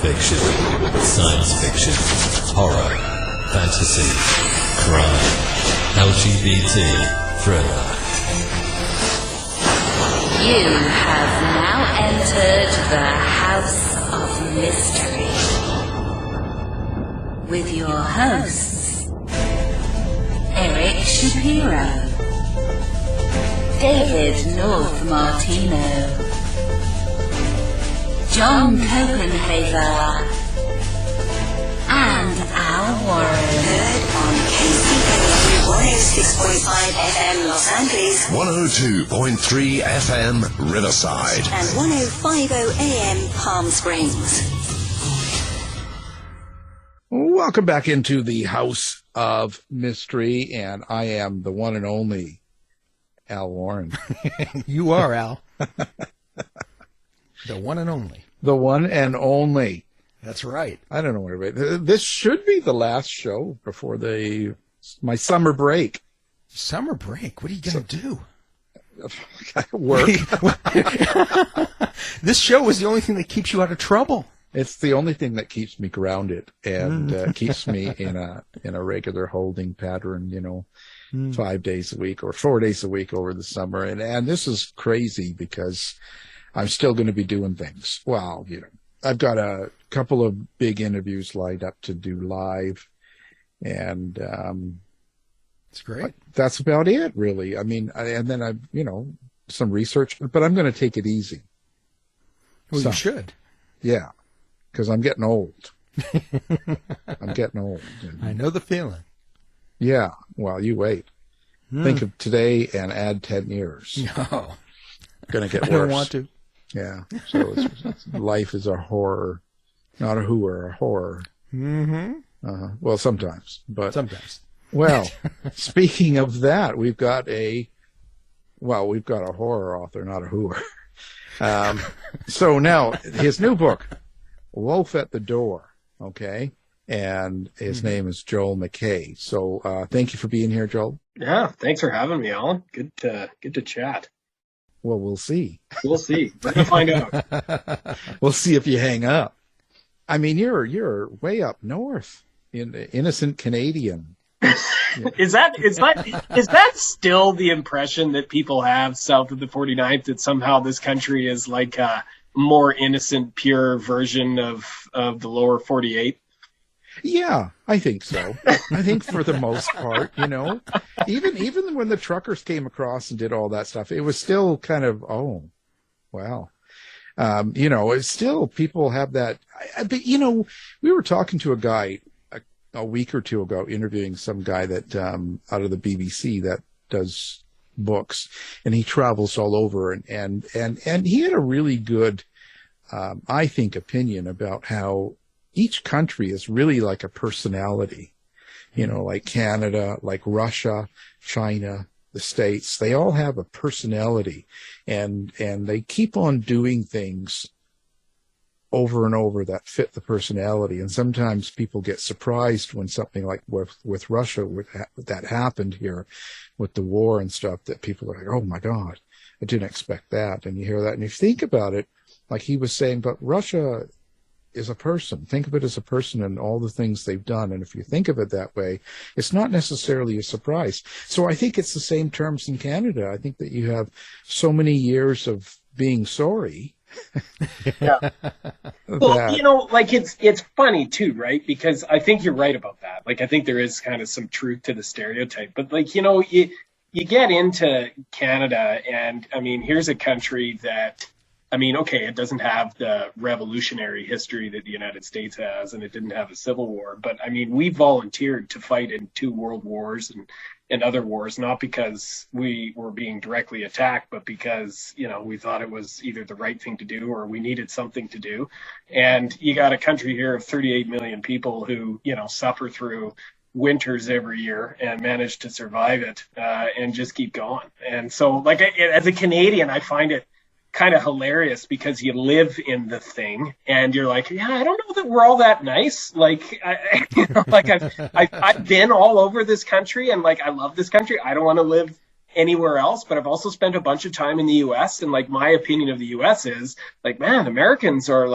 fiction, science fiction, horror, fantasy, crime, LGBT, thriller. You have now entered the House of Mystery with your hosts, Eric Shapiro, David North Martino, John Copenhaver, and Al Warren. Heard on KCAA 106.5 FM Los Angeles, 102.3 FM Riverside, and 105.0 AM Palm Springs. Welcome back into the House of Mystery, and I am the one and only Al Warren. You are, Al. The one and only. The one and only. That's right. I don't know where this should be the last show before my summer break. Summer break? What are you going to do? Work. This show is the only thing that keeps you out of trouble. It's the only thing that keeps me grounded and keeps me in a regular holding pattern, 5 days a week or 4 days a week over the summer. And this is crazy because I'm still going to be doing things. Well, I've got a couple of big interviews lined up to do live, and it's great. That's about it, really. I mean, and then I've, some research, but I'm going to take it easy. Well, you should. Yeah, because I'm getting old. I'm getting old. I know the feeling. Yeah, well, you wait. Think of today and add 10 years. No. Going to get worse. I don't want to. Yeah, so life is a horror, not a hooer, a horror. Mm-hmm. Well, sometimes, but sometimes. Well, speaking of that, we've got a horror author, not a hooer. So now his new book, Wolf at the Door. Okay, and his name is Joel McKay. So thank you for being here, Joel. Yeah, thanks for having me, Alan. Good to chat. Well, we'll see. We'll see. We'll find out. We'll see if you hang up. I mean, you're way up north, in innocent Canadian. Is that still the impression that people have south of the 49th, that somehow this country is like a more innocent, pure version of the lower 48? Yeah, I think so. I think for the most part, even when the truckers came across and did all that stuff, it was still kind of, oh, wow. It's still, people have that. But, we were talking to a guy a week or two ago, interviewing some guy that out of the BBC that does books, and he travels all over, and he had a really good, I think, opinion about how each country is really like a personality, like Canada, like Russia, China, the States. They all have a personality, and they keep on doing things over and over that fit the personality. And sometimes people get surprised when something like with Russia that happened here with the war and stuff, that people are like, oh my God, I didn't expect that. And you hear that, and you think about it, like he was saying, but Russia is a person. Think of it as a person and all the things they've done. And if you think of it that way, it's not necessarily a surprise. So I think it's the same terms in Canada. I think that you have so many years of being sorry. Yeah. Well, it's funny too, right? Because I think you're right about that. Like, I think there is kind of some truth to the stereotype, but you get into Canada, and I mean, here's a country that, okay, it doesn't have the revolutionary history that the United States has, and it didn't have a civil war. But, we volunteered to fight in 2 world wars and other wars, not because we were being directly attacked, but because, we thought it was either the right thing to do or we needed something to do. And you got a country here of 38 million people who, suffer through winters every year and manage to survive it and just keep going. And so, as a Canadian, I find it kind of hilarious because you live in the thing and you're like, yeah, I don't know that we're all that nice. Like, I've been all over this country and I love this country. I don't want to live anywhere else, but I've also spent a bunch of time in the US, and my opinion of the US is man, Americans are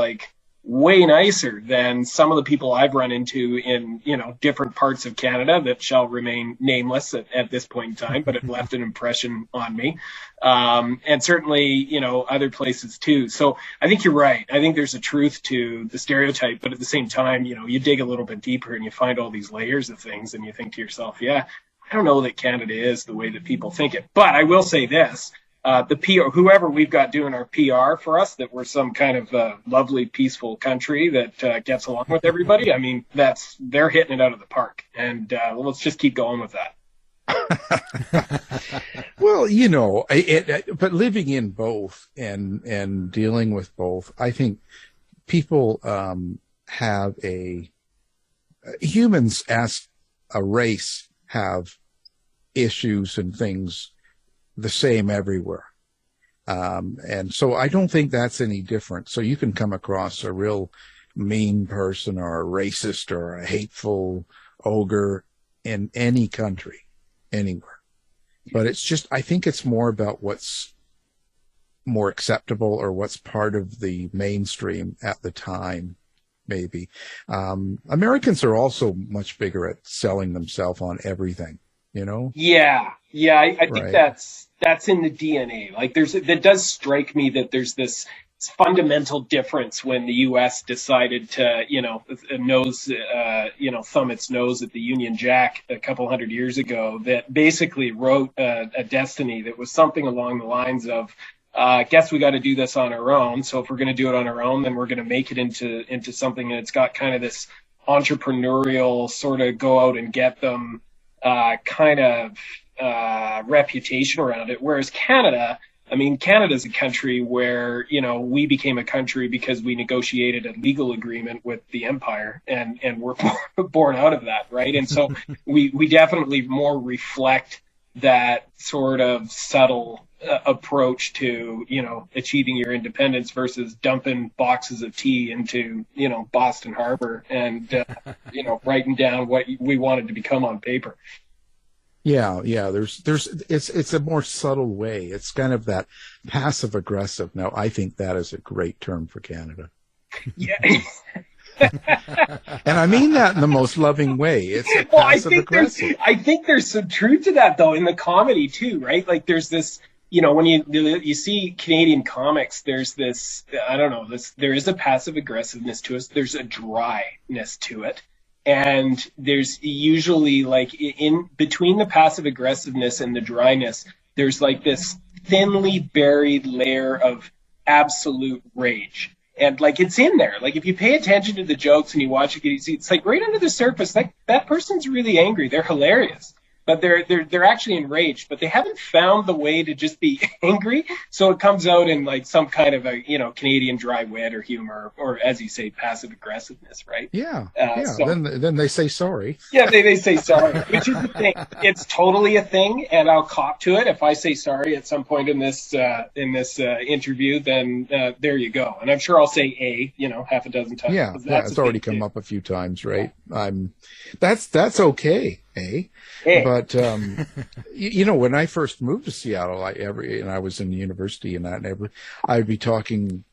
way nicer than some of the people I've run into in, different parts of Canada that shall remain nameless at this point in time, but have left an impression on me. And certainly, other places too. So I think you're right. I think there's a truth to the stereotype, but at the same time, you dig a little bit deeper and you find all these layers of things and you think to yourself, yeah, I don't know that Canada is the way that people think it. But I will say this. The PR, whoever we've got doing our PR for us, that we're some kind of lovely, peaceful country that gets along with everybody. I mean, they're hitting it out of the park, and let's just keep going with that. Well, but living in both and dealing with both, I think people humans as a race have issues and things the same everywhere. And so I don't think that's any different. So you can come across a real mean person or a racist or a hateful ogre in any country, anywhere. But it's just, I think it's more about what's more acceptable or what's part of the mainstream at the time, maybe. Americans are also much bigger at selling themselves on everything, Yeah, I think that's in the DNA. Like that does strike me that there's this fundamental difference when the U.S. decided to, thumb its nose at the Union Jack a couple hundred years ago, that basically wrote a destiny that was something along the lines of, guess we got to do this on our own. So if we're going to do it on our own, then we're going to make it into something, and it's got kind of this entrepreneurial sort of go out and get them kind of reputation around it. Whereas Canada's a country where, we became a country because we negotiated a legal agreement with the empire and we're born out of that, right? And so we definitely more reflect that sort of subtle approach to, achieving your independence versus dumping boxes of tea into, Boston Harbor and, writing down what we wanted to become on paper. Yeah. It's a more subtle way. It's kind of that passive aggressive. Now, I think that is a great term for Canada. Yeah. And I mean that in the most loving way. It's a passive aggressive. I think there's some truth to that, though, in the comedy too, right? Like there's this, when you see Canadian comics, there's this, there is a passive aggressiveness to us. There's a dryness to it. And there's usually, like, in between the passive aggressiveness and the dryness, there's like this thinly buried layer of absolute rage. And like, it's in there. Like, if you pay attention to the jokes and you watch it, you see it's like right under the surface, like that person's really angry. They're hilarious, but they're actually enraged, but they haven't found the way to just be angry. So it comes out in like some kind of a, Canadian dry wit or humor, or as you say, passive aggressiveness, right? Yeah. So, then they say sorry. Yeah, they say sorry, which is the thing. It's totally a thing, and I'll cop to it. If I say sorry at some point in this interview, then there you go. And I'm sure I'll say half a dozen times. Yeah, it's already come up a few times, right? Yeah. That's okay. But when I first moved to Seattle, and I was in university and that, I'd be talking,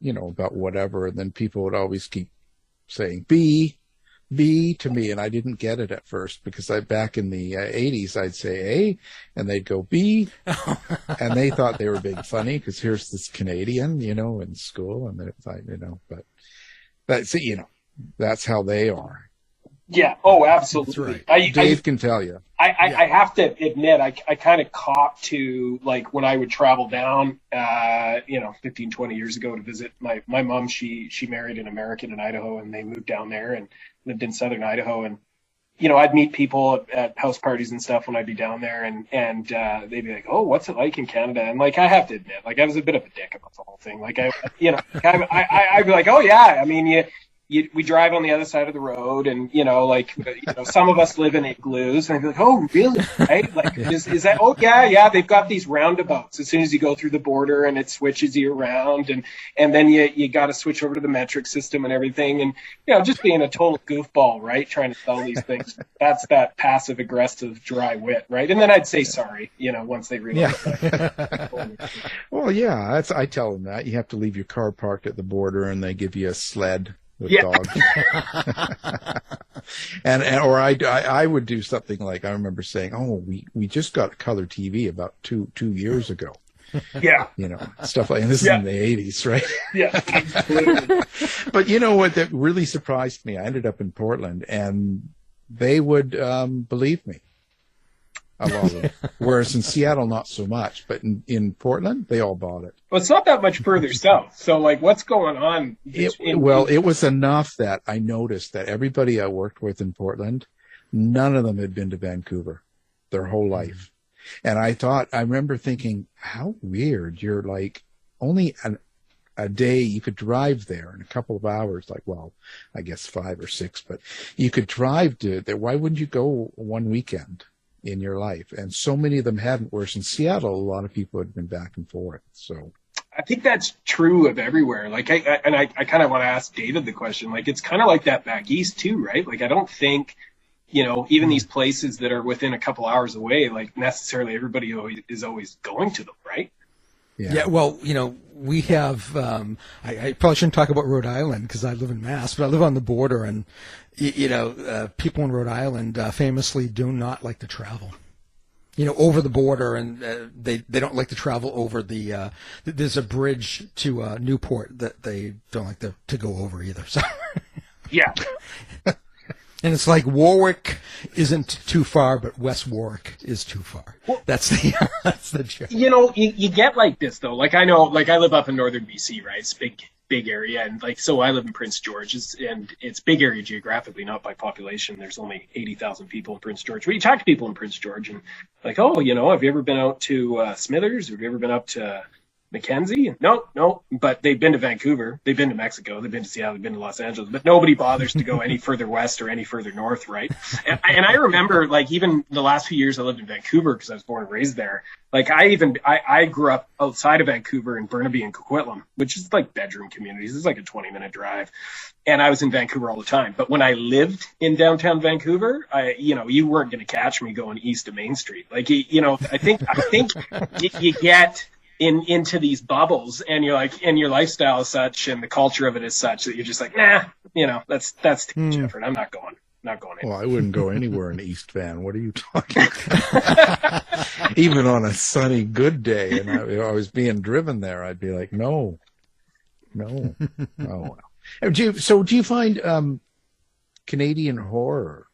about whatever, and then people would always keep saying B to me, and I didn't get it at first because back in the 80s I'd say A, and they'd go B, and they thought they were being funny because here's this Canadian, in school, and they thought, but that's how they are. Yeah. Oh, absolutely. That's right. Dave can tell you. I have to admit, I kind of caught to, like, when I would travel down, 15, 20 years ago to visit my mom. She married an American in Idaho, and they moved down there and lived in southern Idaho. And, I'd meet people at house parties and stuff when I'd be down there, and they'd be like, "Oh, what's it like in Canada?" And like, I have to admit, like, I was a bit of a dick about the whole thing. Like, I'd be like, "Oh yeah, I mean, we drive on the other side of the road, and some of us live in igloos, and I'd be like, oh really, right? Like is that, oh yeah, they've got these roundabouts as soon as you go through the border, and it switches you around, and then you got to switch over to the metric system and everything, and just being a total goofball, right, trying to sell these things. That's that passive aggressive dry wit, right? And then I'd say sorry, once they realize that. Well, yeah, I tell them that you have to leave your car parked at the border, and they give you a sled with dogs. or I would do something like, I remember saying, oh, we just got color TV about two years ago. Yeah. Stuff like, and this is in the 80s, right? Yeah, absolutely. But you know what, that really surprised me? I ended up in Portland, and they would believe me. A lot of them. Whereas in Seattle, not so much. But in Portland, they all bought it. Well, it's not that much further south. So, what's going on? It was enough that I noticed that everybody I worked with in Portland, none of them had been to Vancouver their whole life. And I remember thinking, how weird. You're like only a day you could drive there in a couple of hours, I guess 5 or 6, but you could drive to there. Why wouldn't you go one weekend in your life? And so many of them hadn't, whereas in Seattle, a lot of people had been back and forth. So I think that's true of everywhere. I kind of want to ask David the question. It's kind of like that back east too, right? I don't think, even these places that are within a couple hours away, necessarily everybody is always going to them, right? Yeah. Well, we have, I probably shouldn't talk about Rhode Island because I live in Mass, but I live on the border, and, people in Rhode Island famously do not like to travel, over the border, and they don't like to travel over there's a bridge to Newport that they don't like to go over either. So. Yeah. And it's like Warwick isn't too far, but West Warwick is too far. Well, that's the joke. You get like this though. I know, I live up in northern BC, right? It's big area, and so I live in Prince George, and it's big area geographically, not by population. There's only 80,000 people in Prince George. But you talk to people in Prince George, and have you ever been out to Smithers? Have you ever been up to Mackenzie? No, but they've been to Vancouver, they've been to Mexico, they've been to Seattle, they've been to Los Angeles, but nobody bothers to go any further west or any further north, right? And I remember, even the last few years I lived in Vancouver because I was born and raised there. I grew up outside of Vancouver in Burnaby and Coquitlam, which is bedroom communities. It's a 20-minute drive, and I was in Vancouver all the time. But when I lived in downtown Vancouver, you weren't going to catch me going east of Main Street. I think you get into these bubbles, and and your lifestyle is such, and the culture of it is such that you're just that's too much effort. I'm not going anywhere. Well, I wouldn't go anywhere in East Van. What are you talking about? Even on a sunny, good day, and I was being driven there, I'd be like, no. Oh, well. Do you find Canadian horror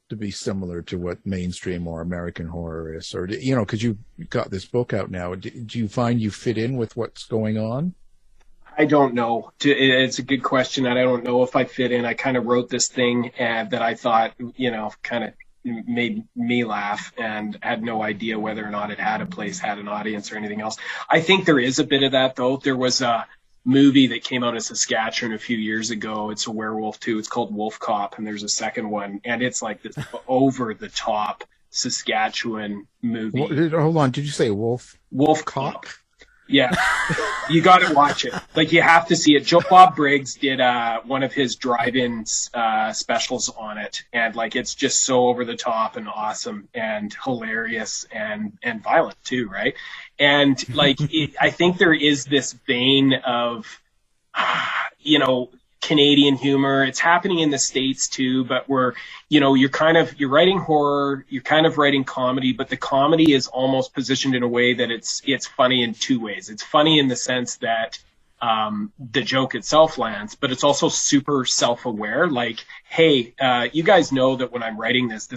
to be similar to what mainstream or American horror is? Or, because you've got this book out now, do you find you fit in with what's going on? I don't know. It's a good question, and I don't know if I fit in. I kind of wrote this thing that I thought, kind of made me laugh, and had no idea whether or not it had a place, had an audience, or anything else. I think there is a bit of that, though. There was a movie that came out in Saskatchewan a few years ago. It's a werewolf too. It's called Wolf Cop, and there's a second one, and it's this over the top Saskatchewan movie. Hold on, did you say Wolf Cop? Yeah, you got to watch it. You have to see it. Joe Bob Briggs did one of his drive-in specials on it, and it's just so over the top and awesome and hilarious and violent too, right? And I think there is this vein of Canadian humor. It's happening in the States too, but you're writing horror, you're kind of writing comedy, but the comedy is almost positioned in a way that it's funny in two ways. It's funny in the sense that the joke itself lands, but it's also super self-aware. Hey, you guys know that when I'm writing this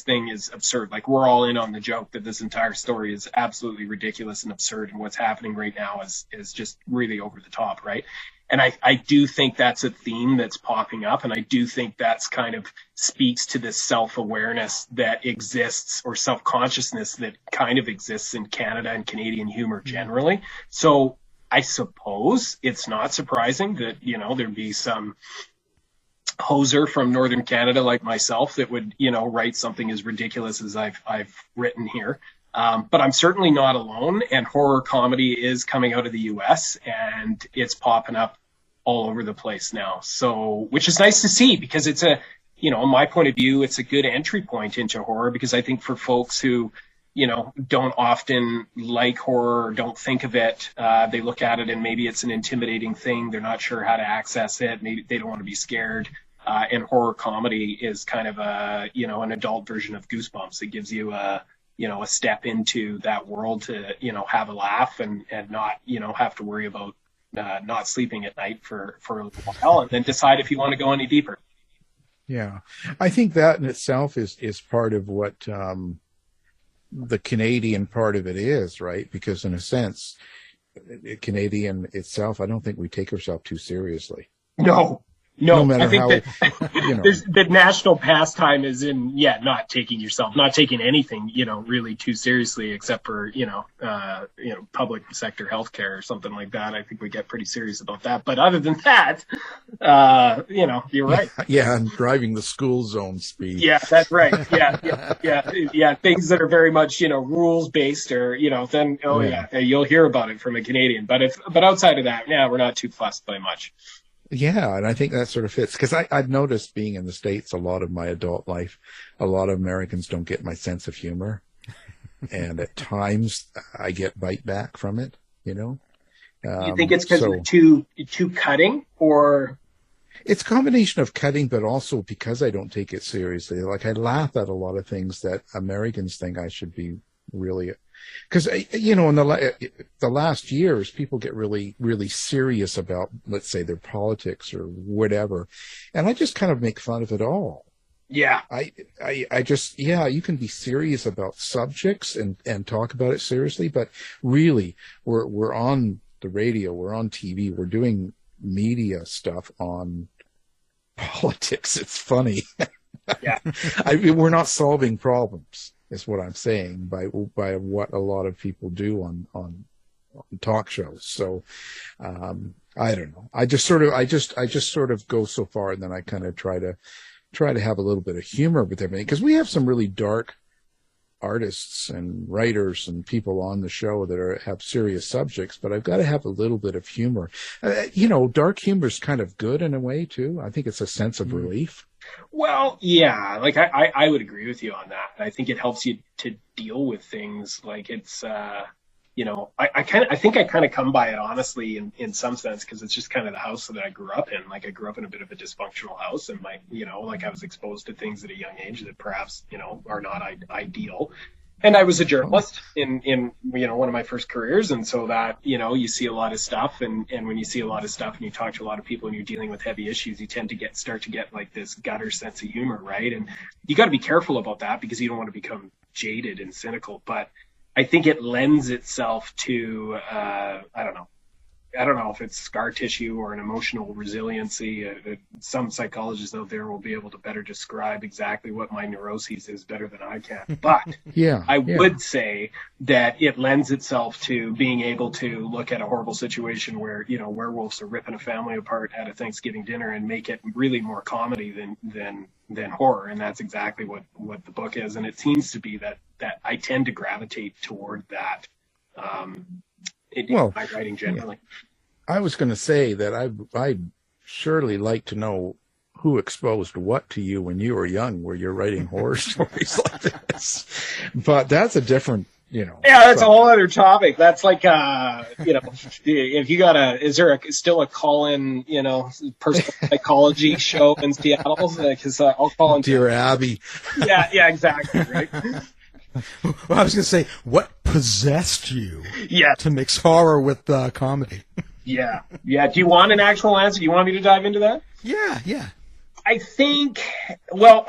thing is absurd. We're all in on the joke that this entire story is absolutely ridiculous and absurd, and what's happening right now is just really over the top, right? And I do think that's a theme that's popping up, and I do think that's kind of speaks to this self-awareness that exists, or self-consciousness that kind of exists in Canada and Canadian humor generally. So I suppose it's not surprising that, there'd be some hoser from Northern Canada like myself that would, write something as ridiculous as I've written here. But I'm certainly not alone, and horror comedy is coming out of the US and it's popping up all over the place now. So, which is nice to see, because it's in my point of view, it's a good entry point into horror, because I think for folks who, don't often like horror or don't think of it, they look at it and maybe it's an intimidating thing. They're not sure how to access it. Maybe they don't want to be scared. And horror comedy is kind of an adult version of Goosebumps. It gives you a step into that world to, have a laugh and not, have to worry about not sleeping at night for a little while, and then decide if you want to go any deeper. Yeah. I think that in itself is part of what the Canadian part of it is, right? Because in a sense, Canadian itself, I don't think we take ourselves too seriously. No, matter I think how, that the national pastime is in, not taking anything, really too seriously, except for, public sector healthcare or something like that. I think we get pretty serious about that. But other than that, you're right. Yeah, and driving the school zone speed. Yeah, that's right. Yeah. Things that are very much, rules based, or, then, you'll hear about it from a Canadian. But outside of that, we're not too fussed by much. Yeah, and I think that sort of fits, because I've noticed being in the States a lot of my adult life, a lot of Americans don't get my sense of humor. And at times I get bite back from it, You think it's because we're too cutting, or? It's a combination of cutting, but also because I don't take it seriously. Like, I laugh at a lot of things that Americans think I should be really, because, in the last years, people get really, really serious about, let's say, their politics or whatever. And I just kind of make fun of it all. Yeah. I just, you can be serious about subjects and talk about it seriously, but really we're on the radio, we're on TV, we're doing media stuff on politics. It's funny. Yeah. We're not solving problems, is what I'm saying, by what a lot of people do on talk shows. So, I don't know. I just sort of go so far, and then I kind of try to have a little bit of humor with everything, because we have some really dark artists and writers and people on the show that have serious subjects, but I've got to have a little bit of humor. Dark humor is kind of good in a way too. I think it's a sense of relief. Well, yeah, like I would agree with you on that. I think it helps you to deal with things. Like, it's, I think I kind of come by it honestly in some sense, because it's just kind of the house that I grew up in. Like, I grew up in a bit of a dysfunctional house, and I was exposed to things at a young age that perhaps, are not ideal. And I was a journalist in one of my first careers. And so that, you see a lot of stuff, and when you see a lot of stuff and you talk to a lot of people and you're dealing with heavy issues, you tend to start to get like this gutter sense of humor, right? And you got to be careful about that, because you don't want to become jaded and cynical. But I think it lends itself to, I don't know if it's scar tissue or an emotional resiliency. Some psychologists out there will be able to better describe exactly what my neuroses is better than I can. But I would say that it lends itself to being able to look at a horrible situation where, werewolves are ripping a family apart at a Thanksgiving dinner and make it really more comedy than horror. And that's exactly what the book is. And it seems to be that I tend to gravitate toward that. In my writing generally. I was going to say that I'd surely like to know who exposed what to you when you were young, where you're writing horror stories like this. But that's a different, Yeah, that's a whole other topic. That's like, if you is there still a call-in, personal psychology show in Seattle? Because I'll call in. Dear Abby. Yeah, exactly, right? Well, I was going to say, what possessed you to mix horror with comedy? Yeah. Do you want an actual answer? Do you want me to dive into that? Yeah. I think, well,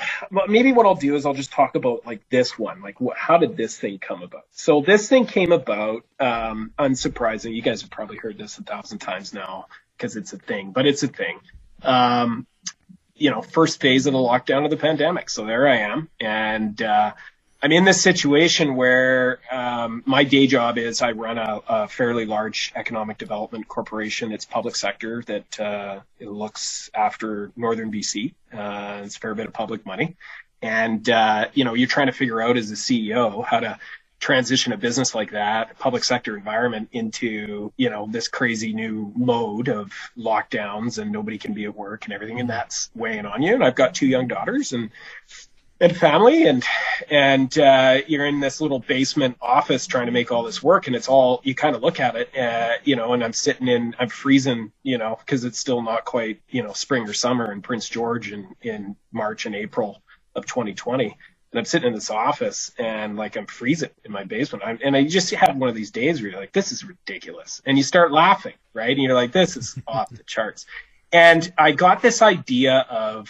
maybe what I'll do is I'll just talk about like this one, like how did this thing come about? So this thing came about, unsurprising. You guys have probably heard this 1,000 times now because it's a thing, but it's a thing. First phase of the lockdown of the pandemic. So there I am. And, I'm in this situation where my day job is I run a fairly large economic development corporation. It's public sector that it looks after northern BC. It's a fair bit of public money. And, you're trying to figure out as a CEO how to transition a business like that, a public sector environment, into, this crazy new mode of lockdowns and nobody can be at work and everything. And that's weighing on you. And I've got 2 young daughters and family, and you're in this little basement office trying to make all this work, and it's all, you kind of look at it, and I'm freezing, because it's still not quite, spring or summer in Prince George in March and April of 2020, and I'm sitting in this office and I'm freezing in my basement, and I just had one of these days where you're like, this is ridiculous, and you start laughing, right? And you're like, this is off the charts. And I got this idea of,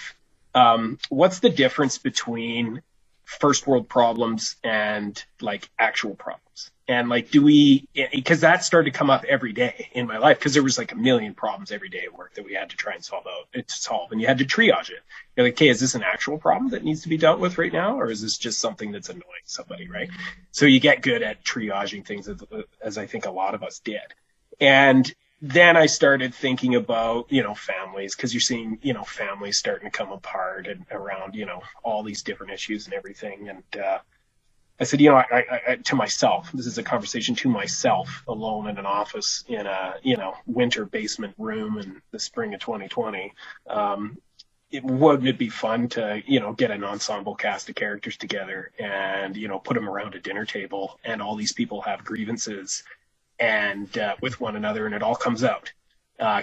what's the difference between first world problems and actual problems? And because that started to come up every day in my life, because there was a million problems every day at work that we had to try and solve, and you had to triage it. You're like, okay, is this an actual problem that needs to be dealt with right now? Or is this just something that's annoying somebody, right? So you get good at triaging things, as I think a lot of us did. And then I started thinking about, families, because you're seeing, families starting to come apart and around, all these different issues and everything. And I said, I to myself, this is a conversation to myself, alone in an office in a, winter basement room in the spring of 2020. Wouldn't it be fun to, get an ensemble cast of characters together and, put them around a dinner table, and all these people have grievances and with one another, and it all comes out,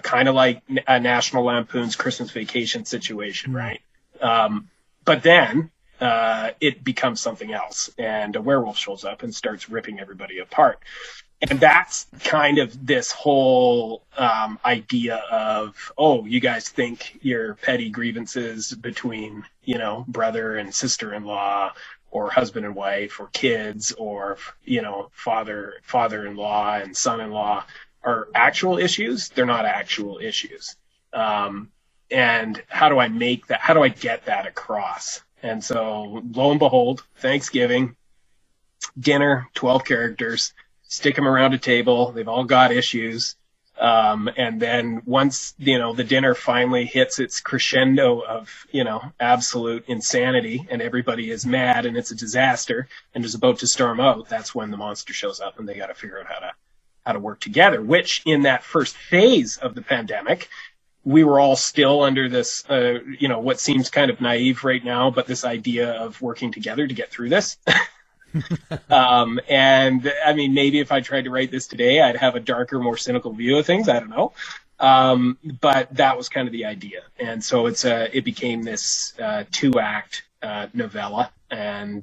kind of like a National Lampoon's Christmas Vacation situation, right? But then it becomes something else, and a werewolf shows up and starts ripping everybody apart. And that's kind of this whole idea of, oh, you guys think your petty grievances between, brother and sister-in-law, or husband and wife, or kids, or, father-in-law and son-in-law are actual issues. They're not actual issues. And how do I make that? How do I get that across? And so, lo and behold, Thanksgiving, dinner, 12 characters, stick them around a table. They've all got issues. And then once, the dinner finally hits its crescendo of, absolute insanity, and everybody is mad and it's a disaster and is about to storm out, that's when the monster shows up, and they got to figure out how to work together, which in that first phase of the pandemic, we were all still under this, what seems kind of naive right now, but this idea of working together to get through this. And I mean, maybe if I tried to write this today, I'd have a darker, more cynical view of things. I don't know. But that was kind of the idea. And so it became this 2-act novella, and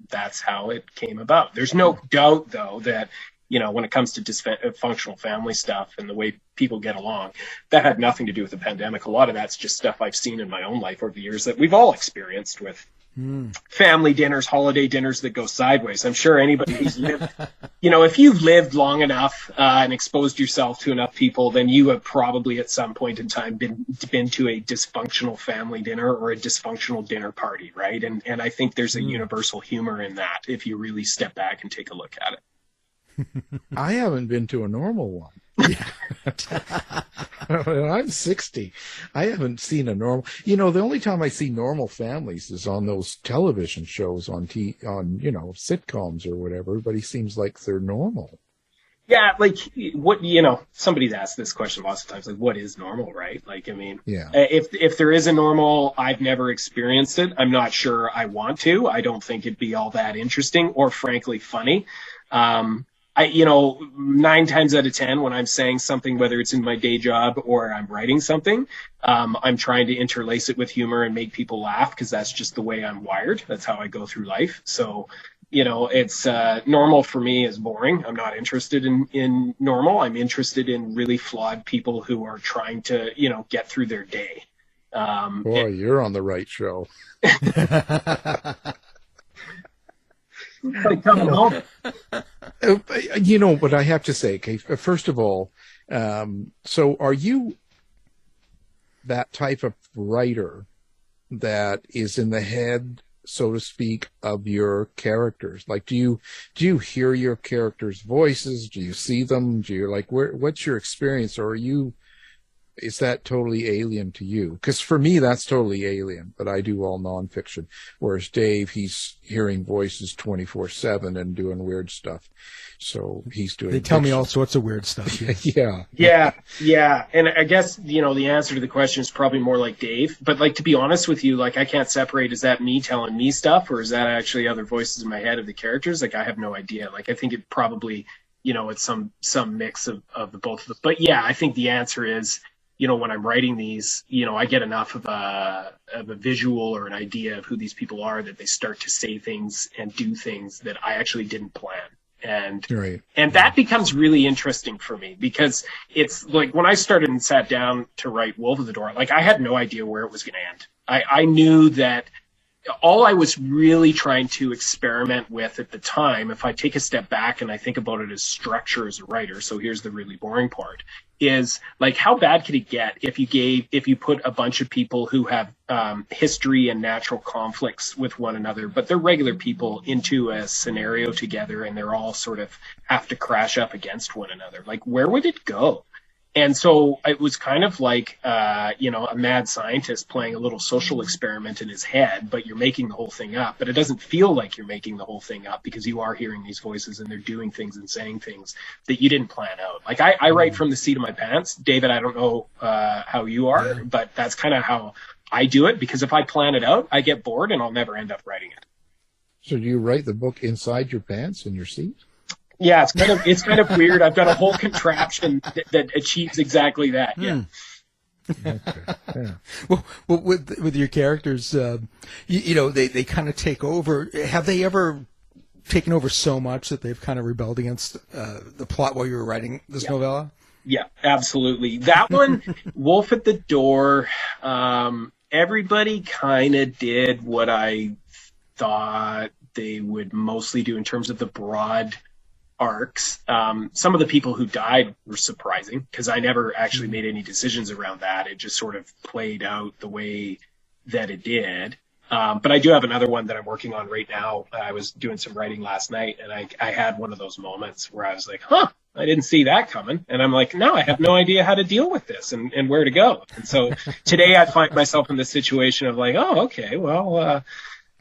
that's how it came about. There's no doubt, though, that, when it comes to dysfunctional family stuff and the way people get along, that had nothing to do with the pandemic. A lot of that's just stuff I've seen in my own life over the years that we've all experienced with family dinners, holiday dinners that go sideways. I'm sure anybody who's lived, if you've lived long enough and exposed yourself to enough people, then you have probably at some point in time been to a dysfunctional family dinner or a dysfunctional dinner party, right? And I think there's a universal humor in that if you really step back and take a look at it. I haven't been to a normal one. I'm 60. I haven't seen a normal. The only time I see normal families is on those television shows on sitcoms or whatever. Everybody seems like they're normal. Yeah, what somebody's asked this question lots of times. What is normal, right? Yeah. If there is a normal, I've never experienced it. I'm not sure I want to. I don't think it'd be all that interesting or frankly funny. 9 times out of 10, when I'm saying something, whether it's in my day job or I'm writing something, I'm trying to interlace it with humor and make people laugh, because that's just the way I'm wired. That's how I go through life. So, it's normal for me is boring. I'm not interested in normal. I'm interested in really flawed people who are trying to, get through their day. Boy, you're on the right show. Coming home. But I have to say, okay, first of all, so are you that type of writer that is in the head so to speak, of your characters? Like, do you hear your characters' voices? Do you see them? Do you what's your experience? Or is that totally alien to you? Because for me, that's totally alien, but I do all nonfiction. Whereas Dave, he's hearing voices 24/7 and doing weird stuff. So he's doing. They tell me all sorts of weird stuff. Yeah. Yeah. And I guess, the answer to the question is probably more like Dave. But to be honest with you, I can't separate, is that me telling me stuff, or is that actually other voices in my head of the characters? I have no idea. I think it probably, it's some mix of the both of them. But yeah, I think the answer is, when I'm writing these, I get enough of a visual or an idea of who these people are that they start to say things and do things that I actually didn't plan. And that becomes really interesting for me, because it's when I started and sat down to write Wolf of the Door, I had no idea where it was going to end. I knew that all I was really trying to experiment with at the time, if I take a step back and I think about it as structure as a writer, so here's the really boring part, is how bad could it get if you put a bunch of people who have history and natural conflicts with one another, but they're regular people, into a scenario together, and they're all sort of have to crash up against one another? Where would it go? And so it was kind of a mad scientist playing a little social experiment in his head, but you're making the whole thing up. But it doesn't feel like you're making the whole thing up, because you are hearing these voices and they're doing things and saying things that you didn't plan out. I write from the seat of my pants. David, I don't know how you are, but that's kind of how I do it, because if I plan it out, I get bored and I'll never end up writing it. So do you write the book inside your pants in your seat? Yeah, it's kind of weird. I've got a whole contraption that achieves exactly that. Yeah. Okay. Yeah. Well, with your characters, they kind of take over. Have they ever taken over so much that they've kind of rebelled against the plot while you were writing this novella? Yeah, absolutely. That one, Wolf at the Door, everybody kind of did what I thought they would mostly do in terms of the broad arcs. Some of the people who died were surprising, because I never actually made any decisions around that. It just sort of played out the way that it did. But I do have another one that I'm working on right now. I was doing some writing last night, and I had one of those moments where I was like, I didn't see that coming. And I'm like, no, I have no idea how to deal with this and where to go. And so today I find myself in this situation of okay, well,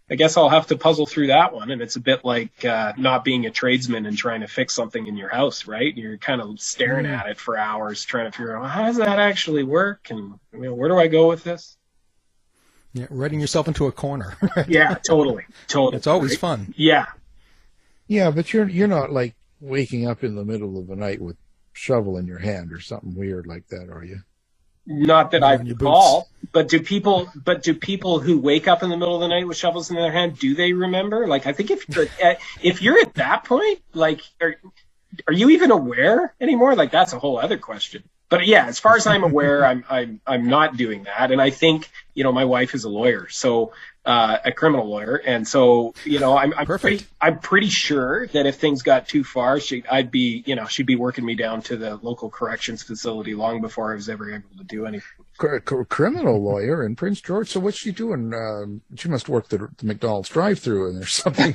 I guess I'll have to puzzle through that one. And it's a bit like not being a tradesman and trying to fix something in your house, right? You're kind of staring at it for hours, trying to figure out, how does that actually work? And where do I go with this? Yeah, writing yourself into a corner. Yeah, totally. It's always fun. Yeah. Yeah, but you're not waking up in the middle of the night with shovel in your hand or something weird like that, are you? Not that I recall, but do people who wake up in the middle of the night with shovels in their hand, do they remember? I think if you're at that point, are you even aware anymore? That's a whole other question. But yeah, as far as I'm aware, I'm not doing that. And I think, my wife is a lawyer, so a criminal lawyer, and so I'm pretty sure that if things got too far, she'd be working me down to the local corrections facility long before I was ever able to do anything. Criminal lawyer in Prince George. So what's she doing? She must work the McDonald's drive-through, and there's something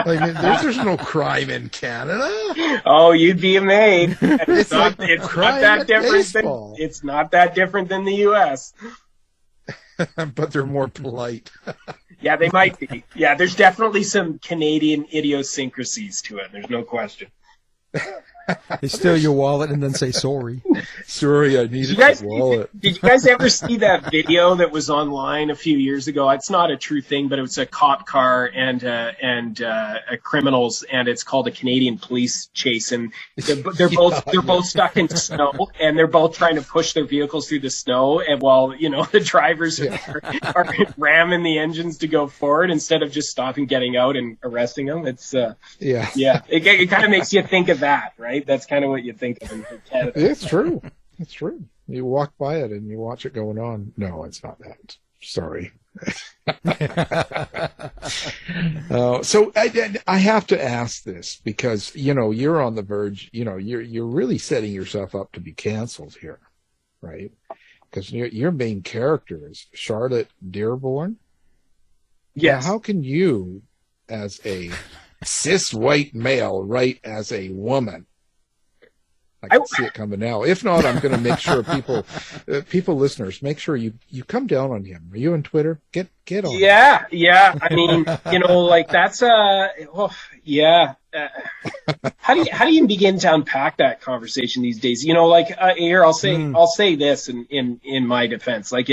there's no crime in Canada. Oh, you'd be amazed. It's not that different than the U.S. But they're more polite. Yeah, they might be. Yeah, there's definitely some Canadian idiosyncrasies to it. There's no question. They steal your wallet and then say sorry. Sorry, I needed your wallet. Did you guys ever see that video that was online a few years ago? It's not a true thing, but it was a cop car and criminals, and it's called a Canadian police chase. And they're both stuck in snow, and they're both trying to push their vehicles through the snow, and while the drivers are ramming the engines to go forward instead of just stopping, getting out, and arresting them. It's It kind of makes you think of that, right? That's kind of what you think of in Canada. It's true. It's true. You walk by it and you watch it going on. No, it's not that. Sorry. So I have to ask this because, you're on the verge, you're really setting yourself up to be canceled here, right? Because your main character is Charlotte Deerborn. Yes. Now, how can you, as a cis white male, write as a woman? I can see it coming now. If not, I'm going to make sure people listeners, make sure you come down on him. Are you on Twitter? Get on. Yeah. I mean, like that's yeah. How do you even begin to unpack that conversation these days? Here I'll say this in my defense. Like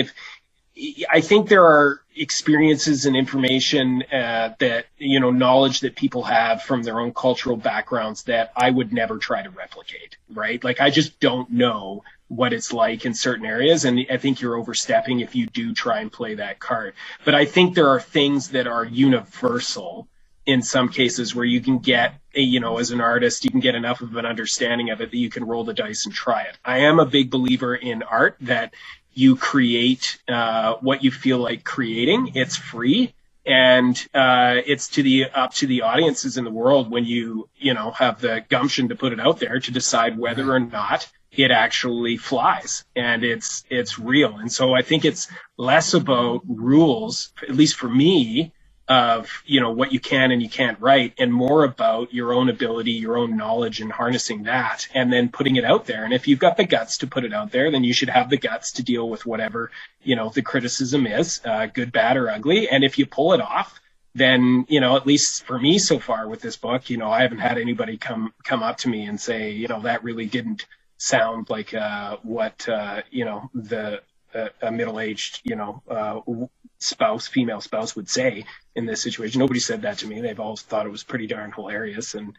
I think there are experiences and information that, knowledge that people have from their own cultural backgrounds that I would never try to replicate, right? Like, I just don't know what it's like in certain areas. And I think you're overstepping if you do try and play that card. But I think there are things that are universal in some cases where you can get, as an artist, you can get enough of an understanding of it that you can roll the dice and try it. I am a big believer in art that you create what you feel like creating. It's free, and it's up to the audiences in the world when you have the gumption to put it out there to decide whether or not it actually flies and it's real. And so I think it's less about rules, at least for me, of what you can and you can't write, and more about your own ability, your own knowledge, and harnessing that and then putting it out there. And if you've got the guts to put it out there, then you should have the guts to deal with whatever the criticism is, good, bad, or ugly. And if you pull it off, then at least for me so far with this book, I haven't had anybody come up to me and say that really didn't sound like what a middle-aged female spouse would say in this situation. Nobody said that to me. They've all thought it was pretty darn hilarious and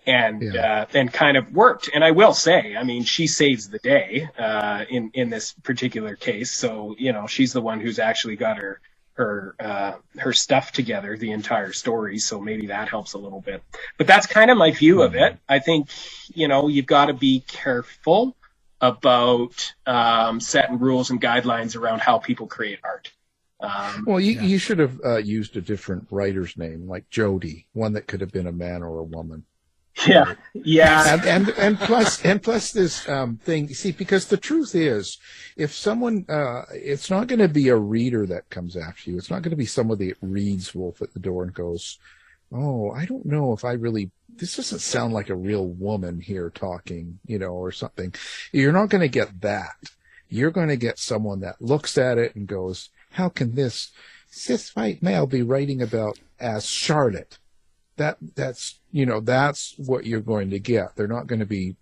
kind of worked. And I will say, I mean, she saves the day in this particular case. So she's the one who's actually got her stuff together, the entire story. So maybe that helps a little bit. But that's kind of my view of it. I think you've got to be careful about setting rules and guidelines around how people create art. You should have used a different writer's name, like Jody, one that could have been a man or a woman. Yeah. And plus this thing, you see, because the truth is, if someone, it's not going to be a reader that comes after you. It's not going to be somebody that reads Wolf at the Door and goes, oh, I don't know if this doesn't sound like a real woman here talking, or something. You're not going to get that. You're going to get someone that looks at it and goes, how can this cis white male be writing about as Charlotte? That's what you're going to get. They're not going to be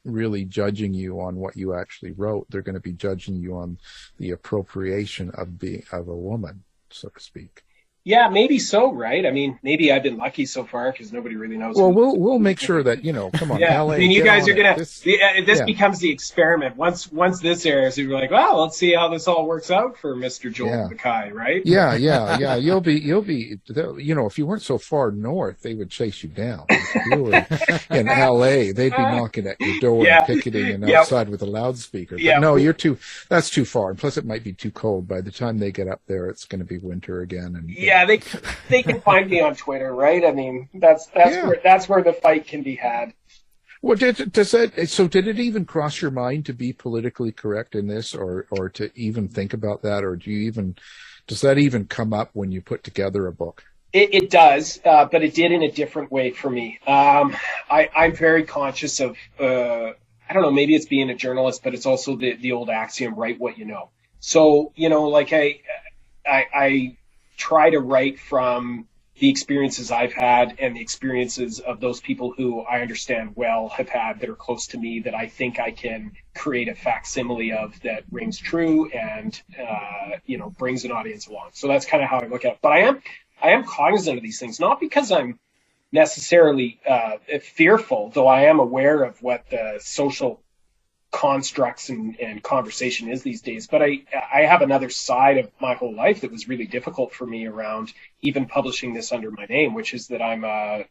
really judging you on what you actually wrote. They're going to be judging you on the appropriation of a woman, so to speak. Yeah, maybe so, right? I mean, maybe I've been lucky so far because nobody really knows. Well, we'll make sure that, come on, yeah. LA. I mean, you guys are going to, this becomes the experiment. Once this airs, you're like, well, let's see how this all works out for Mr. Joel McKay, right? Yeah. You'll be, if you weren't so far north, they would chase you down. If you were in LA, they'd be knocking at your door and picketing and outside with a loudspeaker. But no, that's too far. And plus it might be too cold. By the time they get up there, it's going to be winter again. And yeah, they can find me on Twitter, right? I mean, that's where the fight can be had. Well, did it even cross your mind to be politically correct in this, or to even think about that, or does that even come up when you put together a book? It does, but it did in a different way for me. I'm very conscious of, I don't know, maybe it's being a journalist, but it's also the old axiom, write what you know. So, like I try to write from the experiences I've had and the experiences of those people who I understand well have had that are close to me, that I think I can create a facsimile of that rings true and, brings an audience along. So that's kind of how I look at it. But I am cognizant of these things, not because I'm necessarily fearful, though I am aware of what the social constructs and conversation is these days. But I have another side of my whole life that was really difficult for me around even publishing this under my name, which is that I'm a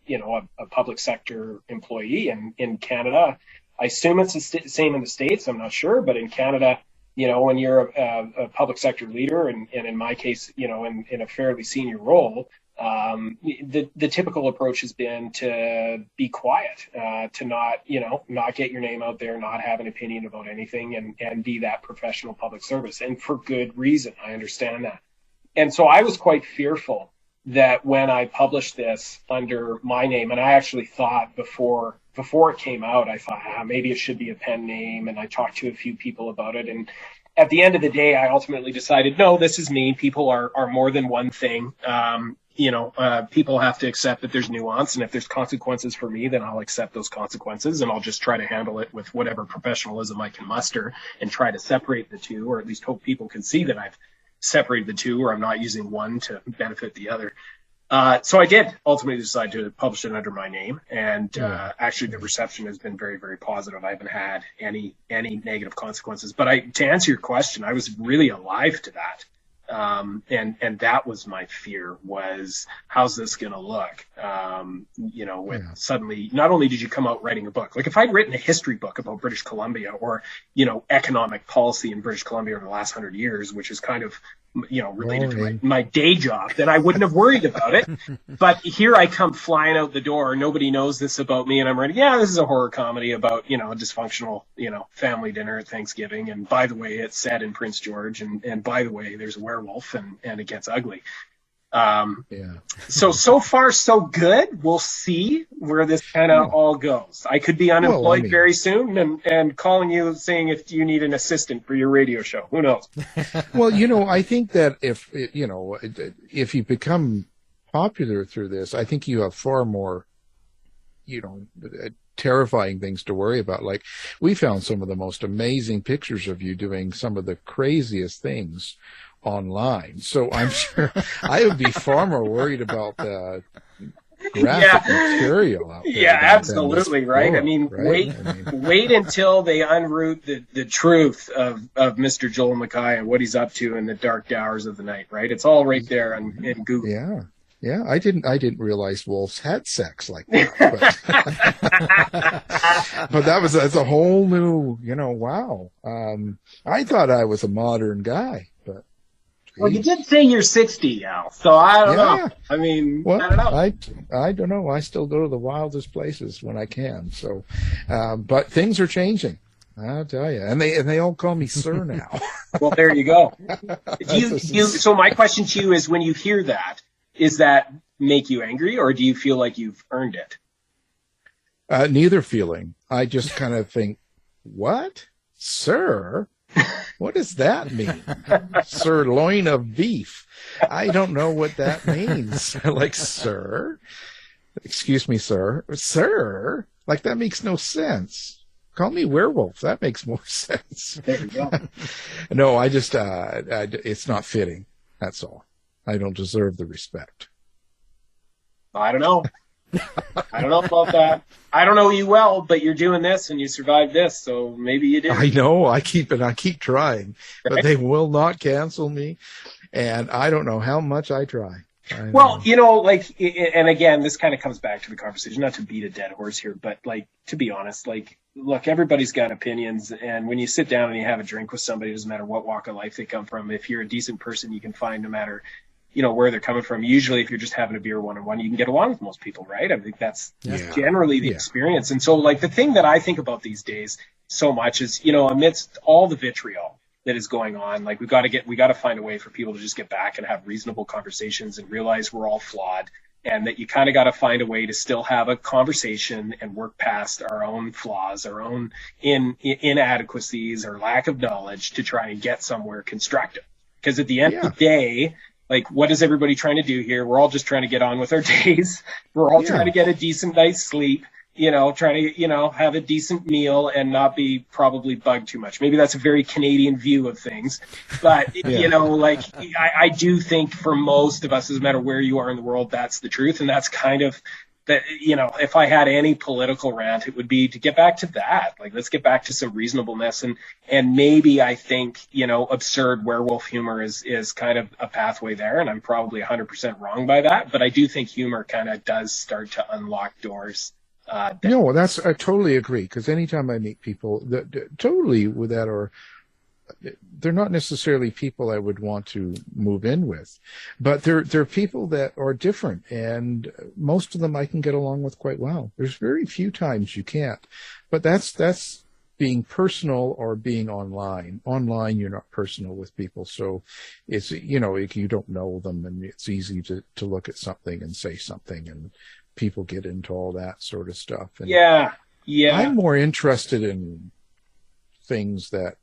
public sector employee in Canada. I assume it's the same in the States. I'm not sure, but in Canada, when you're a public sector leader, and in my case, in a fairly senior role, the typical approach has been to be quiet, to not get your name out there, not have an opinion about anything, and be that professional public service. And for good reason. I understand that. And so I was quite fearful that when I published this under my name, and I actually thought before it came out, I thought maybe it should be a pen name, and I talked to a few people about it. And at the end of the day, I ultimately decided, no, this is me. People are more than one thing. People have to accept that there's nuance, and if there's consequences for me, then I'll accept those consequences, and I'll just try to handle it with whatever professionalism I can muster and try to separate the two, or at least hope people can see that I've separated the two, or I'm not using one to benefit the other. So I did ultimately decide to publish it under my name, and actually the reception has been very, very positive. I haven't had any negative consequences. But to answer your question, I was really alive to that. And that was my fear, was how's this going to look? When suddenly, not only did you come out writing a book, like if I'd written a history book about British Columbia, or, economic policy in British Columbia over the last 100 years, which is kind of, related to my day job, then I wouldn't have worried about it. But here I come flying out the door. Nobody knows this about me. And I'm writing, this is a horror comedy about, a dysfunctional, family dinner at Thanksgiving. And by the way, it's set in Prince George. And by the way, there's a werewolf and it gets ugly. So far, so good. We'll see where this kind of all goes. I could be unemployed very soon and calling you saying if you need an assistant for your radio show. Who knows? Well, I think that if you become popular through this, I think you have far more, terrifying things to worry about. Like, we found some of the most amazing pictures of you doing some of the craziest things online. So I'm sure I would be far more worried about the graphic material out there. Yeah, absolutely, right? I mean, right? Wait until they unroot the truth of Mr. Joel McKay and what he's up to in the dark hours of the night, right? It's all right there in Google. Yeah, I didn't realize wolves had sex like that. But that's a whole new, wow. I thought I was a modern guy, but. Well, you did say you're 60, Al, so I don't know. I mean, well, I don't know. I don't know. I still go to the wildest places when I can. So, but things are changing. I'll tell you, and they all call me sir now. Well, there you go. So my question to you is, when you hear that, does that make you angry, or do you feel like you've earned it? Neither feeling. I just kind of think, what, sir? What does that mean? Sirloin of beef. I don't know what that means. Like, sir? Excuse me, sir. Sir? Like, that makes no sense. Call me werewolf. That makes more sense. There you go. No, I just, it's not fitting. That's all. I don't deserve the respect. I don't know. I don't know about that. I don't know you well, but you're doing this and you survived this, so maybe you did. I know. I keep trying, but they will not cancel me, and I don't know how much I try. Well, and again, this kind of comes back to the conversation, not to beat a dead horse here, but to be honest, look, everybody's got opinions, and when you sit down and you have a drink with somebody, it doesn't matter what walk of life they come from. If you're a decent person, you can find no matter where they're coming from. Usually, if you're just having a beer one-on-one, you can get along with most people, right? I think that's generally the experience. And so, the thing that I think about these days so much is, amidst all the vitriol that is going on, we got to find a way for people to just get back and have reasonable conversations and realize we're all flawed, and that you kind of got to find a way to still have a conversation and work past our own flaws, our own inadequacies, or lack of knowledge to try and get somewhere constructive. Because at the end of the day, what is everybody trying to do here? We're all just trying to get on with our days. We're all trying to get a decent night's sleep, trying to, have a decent meal and not be probably bugged too much. Maybe that's a very Canadian view of things. But, I do think for most of us, doesn't matter where you are in the world, that's the truth. And that's kind of that, if I had any political rant, it would be to get back to that. Let's get back to some reasonableness. And maybe I think, absurd werewolf humor is kind of a pathway there. And I'm probably 100% wrong by that. But I do think humor kind of does start to unlock doors. I totally agree. Because anytime I meet people that totally with that, or they're not necessarily people I would want to move in with, but they're people that are different, and most of them I can get along with quite well. There's very few times you can't, but that's being personal or being online. Online, you're not personal with people, so it's, you know, you don't know them, and it's easy to look at something and say something, and people get into all that sort of stuff. And yeah. I'm more interested in things that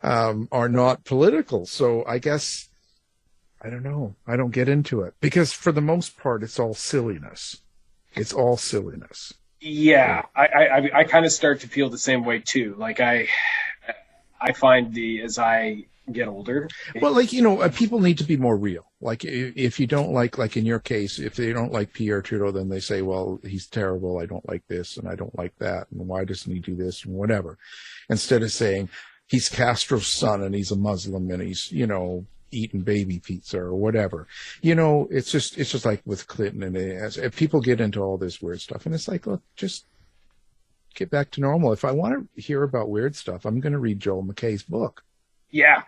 are not political. So I guess, I don't know. I don't get into it because for the most part, it's all silliness. It's all silliness. Yeah. I kind of start to feel the same way too. Like I find as I get older. Well, like, you know, people need to be more real. Like if you don't like in your case, if they don't like Pierre Trudeau, then they say, well, he's terrible. I don't like this and I don't like that. And why doesn't he do this and whatever? Instead of saying he's Castro's son and he's a Muslim and he's, you know, eating baby pizza or whatever. You know, it's just like with Clinton and if people get into all this weird stuff, and it's like, look, just get back to normal. If I want to hear about weird stuff, I'm going to read Joel McKay's book. Yeah,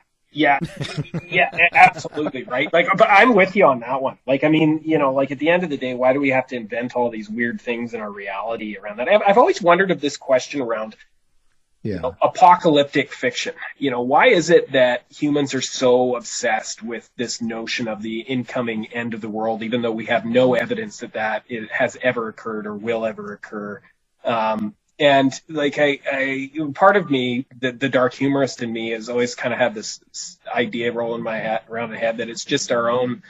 absolutely, right? Like, but I'm with you on that one. Like, I mean, you know, like at the end of the day, why do we have to invent all these weird things in our reality around that? I've always wondered of this question around apocalyptic fiction. You know, why is it that humans are so obsessed with this notion of the incoming end of the world, even though we have no evidence that it has ever occurred or will ever occur? And like I part of me, the dark humorist in me, has always kind of had this idea rolling around my head that it's just our own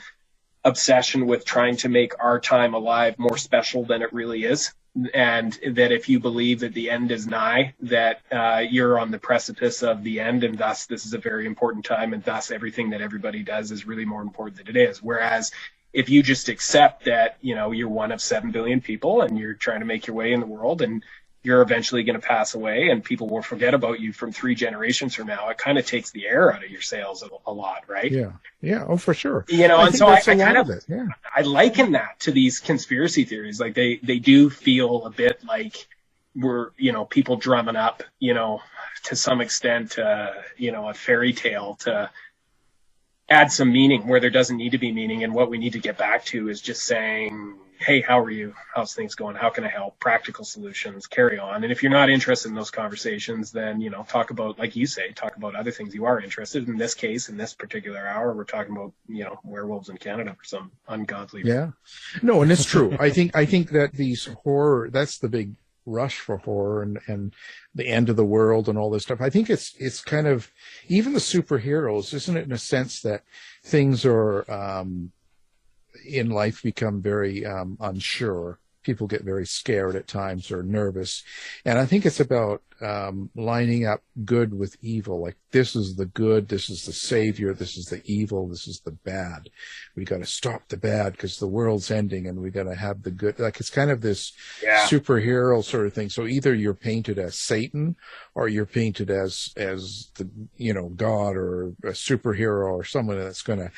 obsession with trying to make our time alive more special than it really is. And that if you believe that the end is nigh, that you're on the precipice of the end, and thus this is a very important time, and thus everything that everybody does is really more important than it is. Whereas if you just accept that, you know, you're one of 7 billion people and you're trying to make your way in the world, and you're eventually going to pass away and people will forget about you from 3 generations from now, it kind of takes the air out of your sails a lot, right? Yeah. Oh, for sure. You know, and so I kind of, yeah. I liken that to these conspiracy theories. Like they do feel a bit like we're, you know, people drumming up, you know, to some extent, you know, a fairy tale to add some meaning where there doesn't need to be meaning. And what we need to get back to is just saying, hey, how are you? How's things going? How can I help? Practical solutions, carry on. And if you're not interested in those conversations, then, you know, talk about, like you say, talk about other things you are interested in. In this case, in this particular hour, we're talking about, you know, werewolves in Canada for some ungodly reason. Yeah. No, and it's true. I think that these horror, that's the big rush for horror and the end of the world and all this stuff. I think it's kind of, even the superheroes, isn't it, in a sense that things are, in life become very unsure. People get very scared at times or nervous. And I think it's about lining up good with evil. Like, this is the good, this is the savior, this is the evil, this is the bad. We got to stop the bad because the world's ending and we got to have the good. Like, it's kind of this superhero sort of thing. So either you're painted as Satan or you're painted as the, you know, God or a superhero or someone that's going to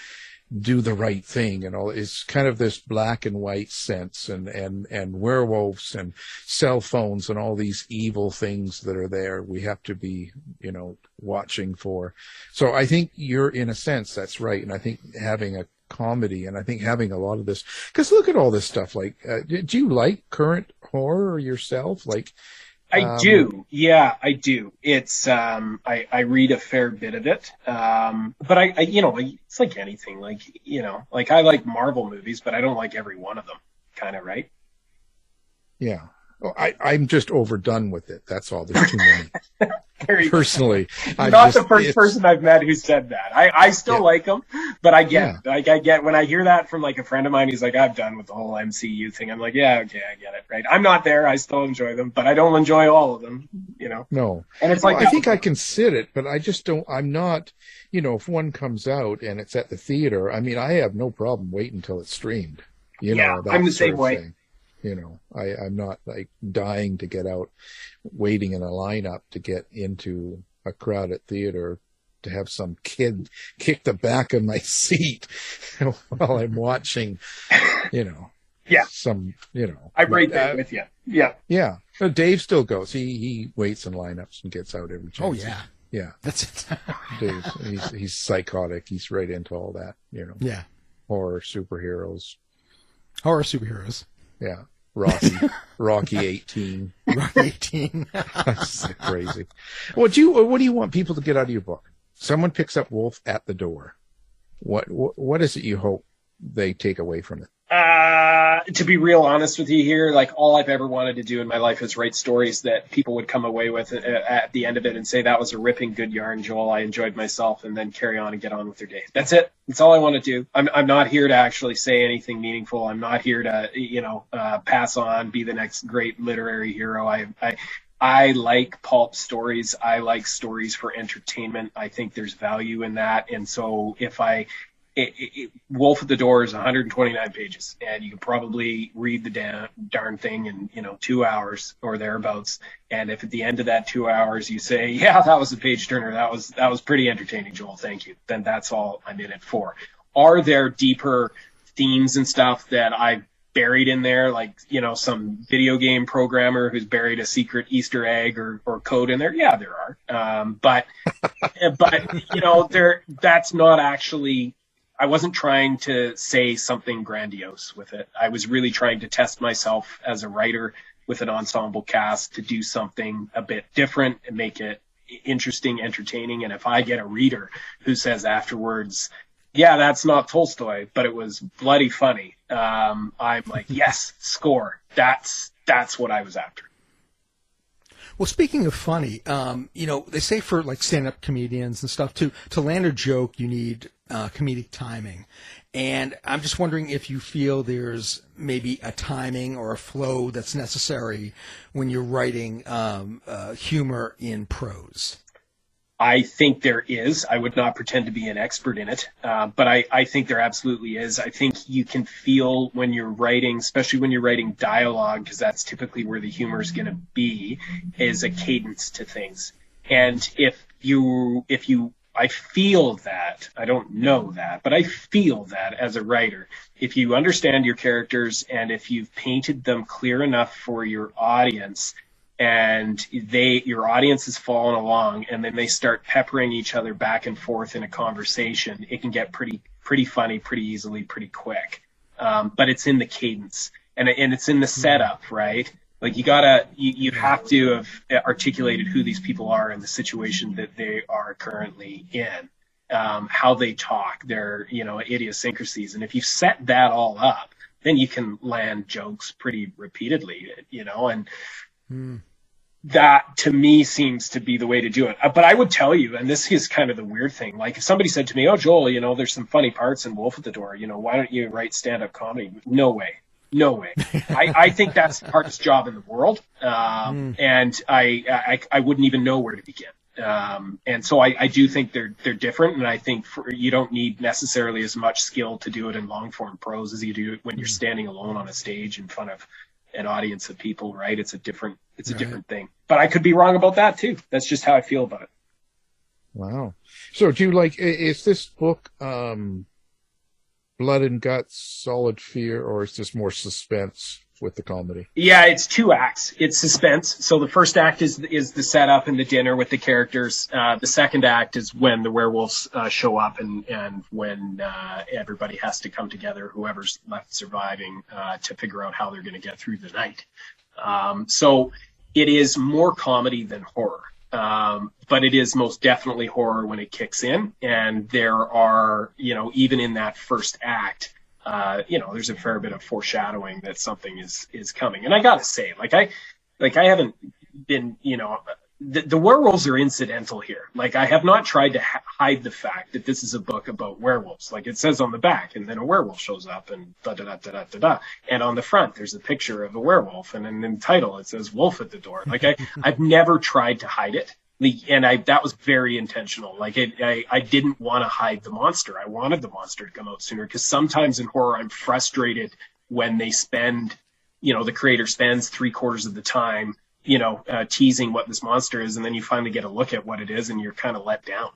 do the right thing and all. It's kind of this black and white sense, and werewolves and cell phones and all these evil things that are there we have to be, you know, watching for. So I think you're, in a sense, that's right. And I think having a comedy, and I think having a lot of this, because look at all this stuff, like do you like current horror yourself? Like, I do. Yeah, I do. It's, I read a fair bit of it. But I, you know, it's like anything, like, you know, like I like Marvel movies, but I don't like every one of them, kind of, right? Yeah. Well, I'm just overdone with it. That's all. There's too many. Personally, you're not the first person I've met who said that. I still like them, but I get it. Like, I get when I hear that from like a friend of mine. He's like, "I'm done with the whole MCU thing." I'm like, "Yeah, okay, I get it." Right? I'm not there. I still enjoy them, but I don't enjoy all of them. You know? No. And it's like, I think I can sit it, but I just don't. I'm not. You know, if one comes out and it's at the theater, I mean, I have no problem waiting until it's streamed. You know, I'm the same way. Thing. You know, I'm not like dying to get out, waiting in a lineup to get into a crowded theater to have some kid kick the back of my seat while I'm watching, you know. Yeah. Some, you know. I'm right there with you. Yeah. Yeah. No, Dave still goes. He waits in lineups and gets out every chance. Oh, yeah. Yeah. That's it. Dave, he's psychotic. He's right into all that, you know. Yeah. Horror superheroes. Horror superheroes. Yeah. Rocky 18. Rocky 18. That's crazy. What do you want people to get out of your book? Someone picks up Wolf at the door. What is it you hope they take away from it? To be real honest with you here, like all I've ever wanted to do in my life is write stories that people would come away with at the end of it and say, that was a ripping good yarn, Joel. I enjoyed myself, and then carry on and get on with their day. That's it. That's all I want to do. I'm not here to actually say anything meaningful. I'm not here to, pass on, be the next great literary hero. I like pulp stories. I like stories for entertainment. I think there's value in that. And so if Wolf at the Door is 129 pages, and you can probably read the darn thing in 2 hours or thereabouts. And if at the end of that 2 hours you say, yeah, that was a page turner, that was pretty entertaining, Joel, thank you, then that's all I'm in it for. Are there deeper themes and stuff that I've buried in there, like some video game programmer who's buried a secret Easter egg or code in there? Yeah, there are. But that's not actually. I wasn't trying to say something grandiose with it. I was really trying to test myself as a writer with an ensemble cast to do something a bit different and make it interesting, entertaining. And if I get a reader who says afterwards, yeah, that's not Tolstoy, but it was bloody funny, I'm like, yes, score. That's what I was after. Well, speaking of funny, they say for like stand-up comedians and stuff to land a joke, you need comedic timing. And I'm just wondering if you feel there's maybe a timing or a flow that's necessary when you're writing humor in prose. I think there is. I would not pretend to be an expert in it, but I think there absolutely is. I think you can feel when you're writing, especially when you're writing dialogue, because that's typically where the humor is going to be, is a cadence to things. And I feel that, I don't know that, but I feel that as a writer, if you understand your characters and if you've painted them clear enough for your audience, and your audience is following along, and then they start peppering each other back and forth in a conversation, it can get pretty funny, pretty easily, pretty quick. But it's in the cadence, and it's in the setup, right? Like you have to have articulated who these people are and the situation that they are currently in, how they talk, their idiosyncrasies, and if you set that all up, then you can land jokes pretty repeatedly, and. That to me seems to be the way to do it. But I would tell you, and this is kind of the weird thing, like if somebody said to me, oh, Joel, there's some funny parts in Wolf at the Door, why don't you write stand-up comedy? No way. I think that's the hardest job in the world. And I wouldn't even know where to begin. And so I do think they're different. And I think you don't need necessarily as much skill to do it in long form prose as you do when you're standing alone on a stage in front of an audience of people, right? It's a different thing. But I could be wrong about that too. That's just how I feel about it. Wow. So do you is this book blood and guts, solid fear, or is this more suspense with the comedy? Yeah, it's 2 acts. It's suspense. So the first act is the setup and the dinner with the characters. The second act is when the werewolves show up and when everybody has to come together, whoever's left surviving, to figure out how they're going to get through the night. So it is more comedy than horror. But it is most definitely horror when it kicks in. And there are, even in that first act, there's a fair bit of foreshadowing that something is coming. And I gotta say, I haven't been, the werewolves are incidental here. Like, I have not tried to hide the fact that this is a book about werewolves. Like it says on the back, and then a werewolf shows up and da-da-da-da-da-da. And on the front, there's a picture of a werewolf, and in the title, it says Wolf at the Door. Like I've never tried to hide it. And that was very intentional. Like I didn't want to hide the monster. I wanted the monster to come out sooner, because sometimes in horror, I'm frustrated when they spend, the creator spends 3/4 of the time, teasing what this monster is, and then you finally get a look at what it is, and you're kind of let down.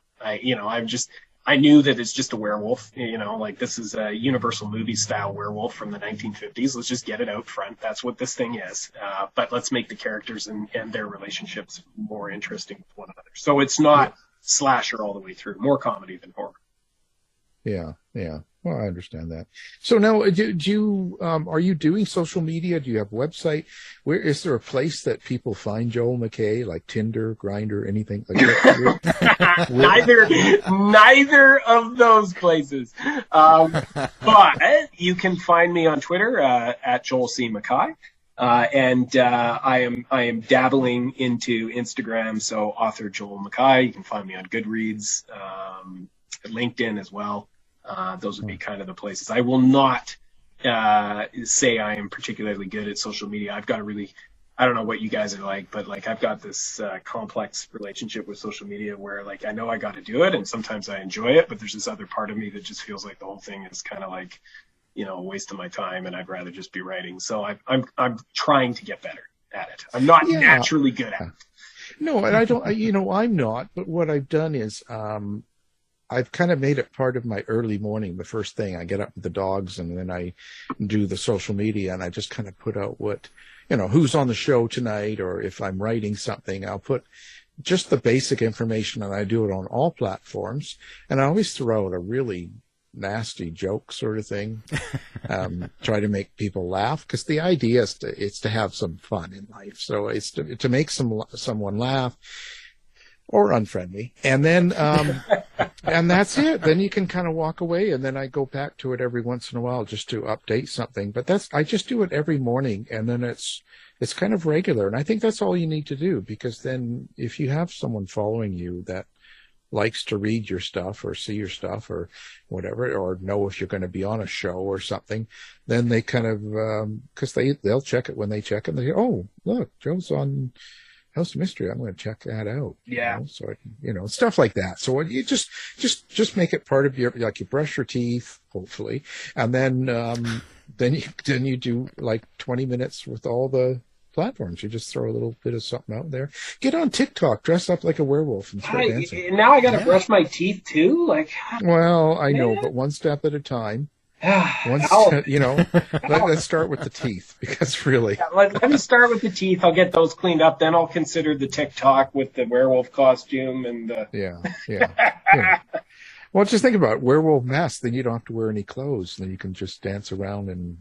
I knew that it's just a werewolf, like this is a Universal movie style werewolf from the 1950s. Let's just get it out front. That's what this thing is. But let's make the characters and their relationships more interesting with one another. So it's not slasher all the way through, more comedy than horror. Yeah. Well, I understand that. So now, do you are you doing social media? Do you have a website? Where is there a place that people find Joel McKay, like Tinder, Grindr, anything like that? Neither of those places. But you can find me on Twitter at Joel C. McKay. And I am dabbling into Instagram, so author Joel McKay. You can find me on Goodreads, LinkedIn as well. Those would be kind of the places. I will not say I am particularly good at social media. I've got I don't know what you guys are like, but like I've got this complex relationship with social media where like I know I got to do it, and sometimes I enjoy it, but there's this other part of me that just feels like the whole thing is kind of like, a waste of my time, and I'd rather just be writing. So I'm trying to get better at it. I'm not naturally good at it. No, and I don't. I'm not. But what I've done is I've kind of made it part of my early morning. The first thing I get up with the dogs, and then I do the social media, and I just kind of put out what, who's on the show tonight, or if I'm writing something, I'll put just the basic information, and I do it on all platforms. And I always throw out a really nasty joke sort of thing, try to make people laugh, because the idea is to have some fun in life. So it's to make someone laugh. Or unfriendly. And then, and that's it. Then you can kind of walk away, and then I go back to it every once in a while just to update something. But I just do it every morning, and then it's kind of regular. And I think that's all you need to do, because then if you have someone following you that likes to read your stuff or see your stuff or whatever, or know if you're going to be on a show or something, then they kind of, because they'll check it when they check it, and they say, oh, look, Joe's on House of Mystery, I'm going to check that out. Yeah. So, stuff like that. So you just make it part of your, like you brush your teeth, hopefully. And then you do like 20 minutes with all the platforms. You just throw a little bit of something out there. Get on TikTok, dress up like a werewolf and start dancing. Now I got to brush my teeth too? Well, I know, but one step at a time. Let's start with the teeth, because really. Yeah, let me start with the teeth. I'll get those cleaned up. Then I'll consider the TikTok with the werewolf costume and the. Yeah. Well, just think about it. Werewolf mask. Then you don't have to wear any clothes. Then you can just dance around and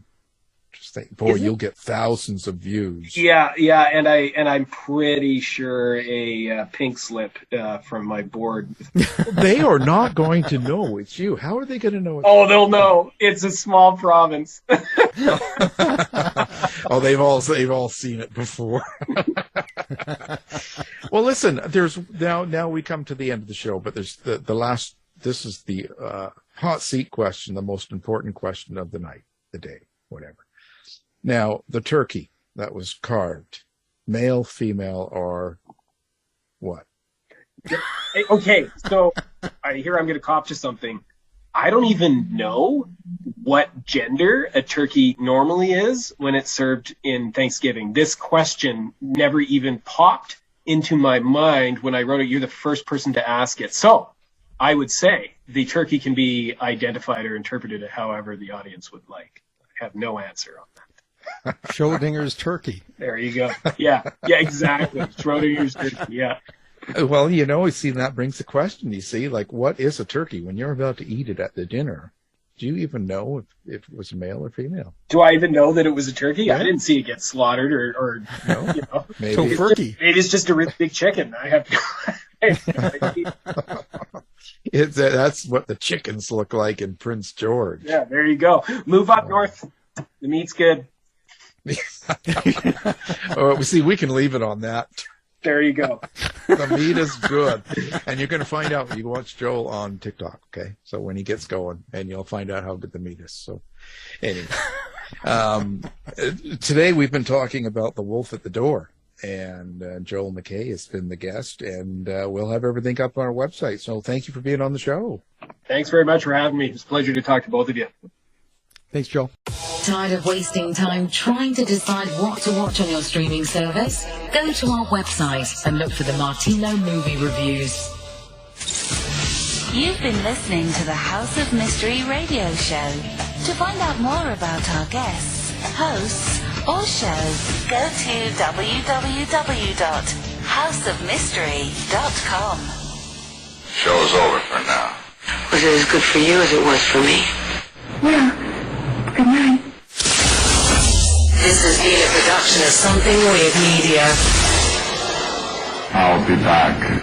just think, boy, you'll get thousands of views. Yeah, and I'm pretty sure a pink slip from my board. They are not going to know it's you. How are they going to know it's you? They'll know. It's a small province. Oh, they've all seen it before. Well, listen, there's now we come to the end of the show, but there's the last. This is the hot seat question, the most important question of the night, the day, whatever. Now, the turkey that was carved, male, female, or what? Okay, so here I'm going to cop to something. I don't even know what gender a turkey normally is when it's served in Thanksgiving. This question never even popped into my mind when I wrote it. You're the first person to ask it. So I would say the turkey can be identified or interpreted however the audience would like. I have no answer on that. Schrodinger's turkey. There you go. Yeah, exactly. Schrodinger's turkey, yeah. Well, see, that brings the question, you see, like, what is a turkey? When you're about to eat it at the dinner, do you even know if it was male or female? Do I even know that it was a turkey? Yeah. I didn't see it get slaughtered or Maybe. Turkey. Maybe it's just a really big chicken. I have That's what the chickens look like in Prince George. Yeah, there you go. Move up north. The meat's good. See, we can leave it on that. There you go. The meat is good. And you're going to find out when you watch Joel on TikTok, okay? So when he gets going, and you'll find out how good the meat is. So anyway, today we've been talking about The Wolf at the Door. And Joel McKay has been the guest, and we'll have everything up on our website. So thank you for being on the show. Thanks very much for having me. It's a pleasure to talk to both of you. Thanks, Joel. Tired of wasting time trying to decide what to watch on your streaming service? Go to our website and look for the Martino movie reviews. You've been listening to the House of Mystery radio show. To find out more about our guests, hosts, or shows, go to www.houseofmystery.com. Show's over for now. Was it as good for you as it was for me? Well, good night. This has been a production of Something Weird Media. I'll be back.